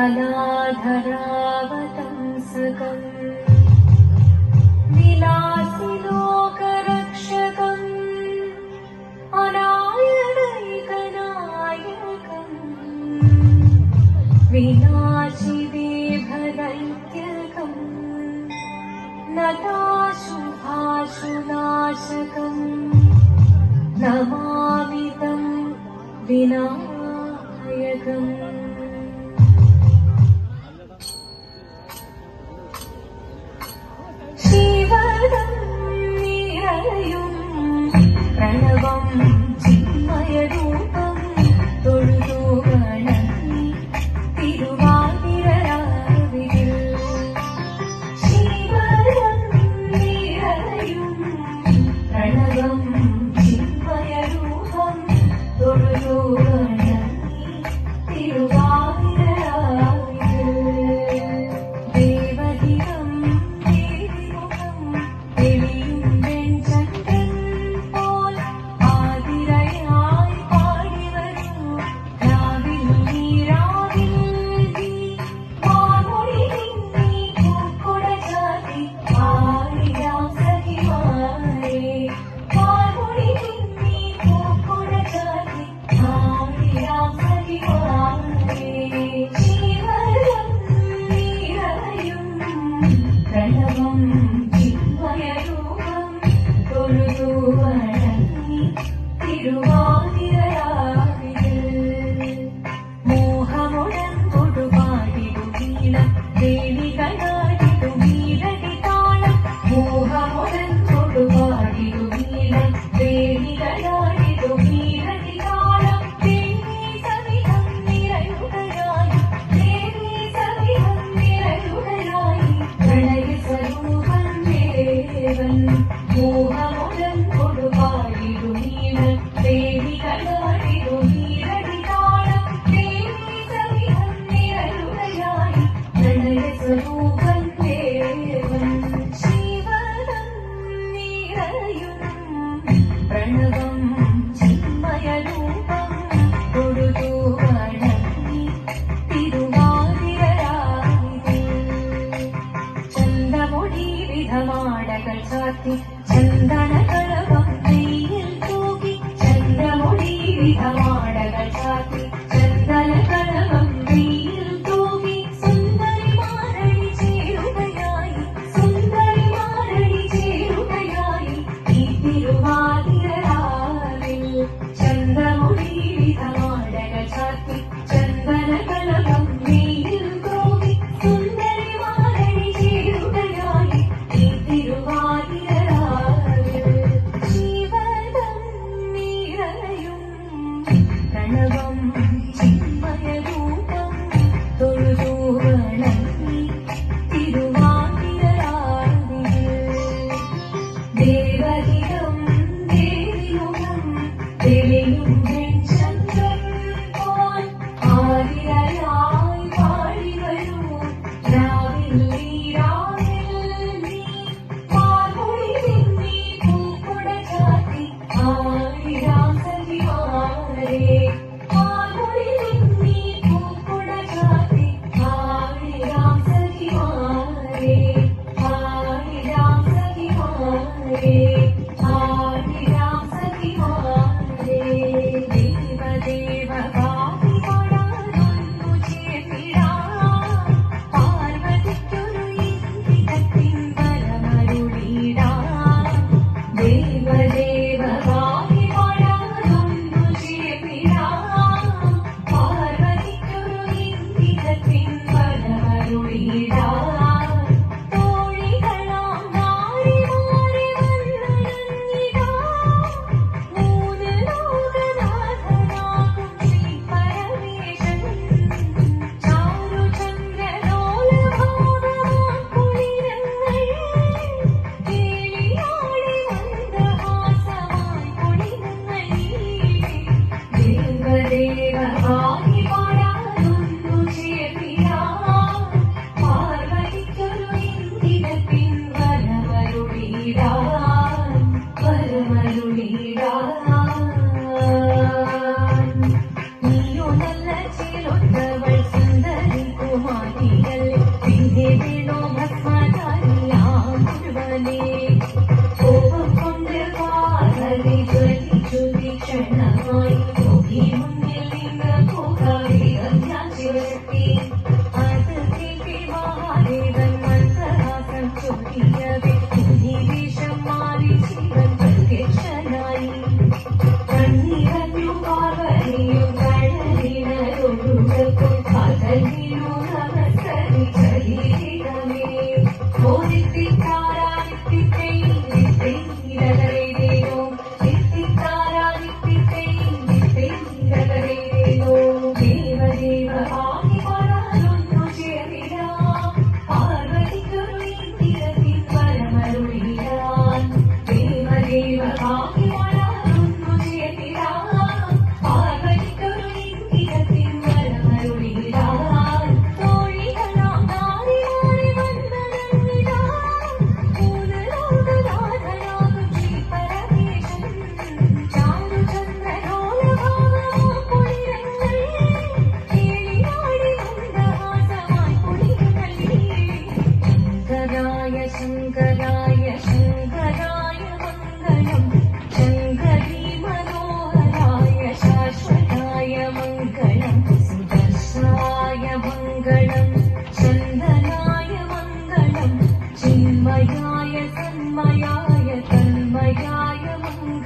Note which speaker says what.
Speaker 1: कलाधरावतंसकम् विलासिलोकरक्षकम् अनायणैकनायकम् विनाशिदेभदैत्यकम् नताशुभाशुनाशकम् नमामि तं विनायकम् शिवदं निरयुं प्रणवं चिन्मयरूपं തൊഴുതു വണങ്ങി തിരുവാതിരരാവിൽ ശിവദം നിരയും പ്രണവം ചിന്മയരൂപം തൊഴുതു വണങ്ങി തിരുവാതിരരാവിൽ ദേവഹിതം ദേവിമുഖം തെളിയും വെൺചന്ദ്രൻ പോൽ ആതിരയായി പാടി വരൂ രാവിൽ നീ മാമൊഴി നീ പൂക്കുട ചാത്തി ആയിരാം സഖിമാരെ മാമൊഴി നീ പൂക്കുട ചാത്തി ആയിരാം സഖിമാരെ ശിവദം നിറയും പ്രണവം ചിന്മയരൂപം തൊഴുതു വണങ്ങി തിരുവാതിരരാവിൽ മോഹമുടൻ തൊടുപാടിടുമീളം ദേവികളാടിടുമീലടി താളം മോഹമുടൻ തൊടുപാടിടുമീളം ദേവികളാടിടുമീലടി താളം ദേവി സവിധം നിറയുകയായി ദേവി സവിധം നിറയുകയായി പ്രണയ സ്വരൂപൻ ദേവൻ മോഹമുടൻ തൊടുപാടിടുമീളം ദേവികളാടിടുമീലടി താളം ദേവി സവിധം നിറയുകയായി പ്രണയ സ്വരൂപൻ ദേവൻ ശിവദം നിറയും പ്രണവം ചിന്മയരൂപം തൊഴുതു വണങ്ങി തിരുവാതിരരാവിൽ ചന്ദമൊഴി വിധമാടകൾ ചാത്തി ചന്ദനകളവം നെയ്യിൽ തൂകി ചന്ദ്രമൊഴി വിധമാടകൾ ചാത്തി ചന്ദനകളവം നെയ്യിൽ തൂകി സുന്ദരിമാരടി ചേരുകയായി സുന്ദരിമാരടി ചേരുകയായി ഈ തിരുവാതിരരാവിൽ ചന്ദ്രമൊഴി വിധമാടകൾ ചാത്തി ചന്ദനകളവം നെയ്യിൽ തൂകി സുന്ദരിമാരടി ചേരുകയായി ഈ തിരുവാതിരരാവിൽ ശിവദം നിറയും പ്രണവം ചിന്മയരൂപം തൊഴുതു വണങ്ങി തിരുവാതിരരാവിൽ ദേവഹിതം ദേവിമുഖം തെളിയും വെൺചന്ദ്രൻ പോൽ ആതിരയായി പാടി വരൂ രാവിൽ നീ മാമൊഴി നീ പൂക്കുട ചാത്തി ആയിരാം സഖിമാരെ മാമൊഴി നീ പൂക്കുട ചാത്തി ആയിരാം സഖിമാരെ ആയിരാം സഖിമാരെ ആയിരാം സഖിമാരെ ദേവദേവ പാതി പാടാനൊന്നു ചേർന്നിടാം പാർവതിക്കൊരു ഇന്ദികത്തിൻ വരമരുളിടാം ദേവദേവ പാതി പാടാനൊന്നു ചേർന്നിടാം നോക്കി മുന്നിൽ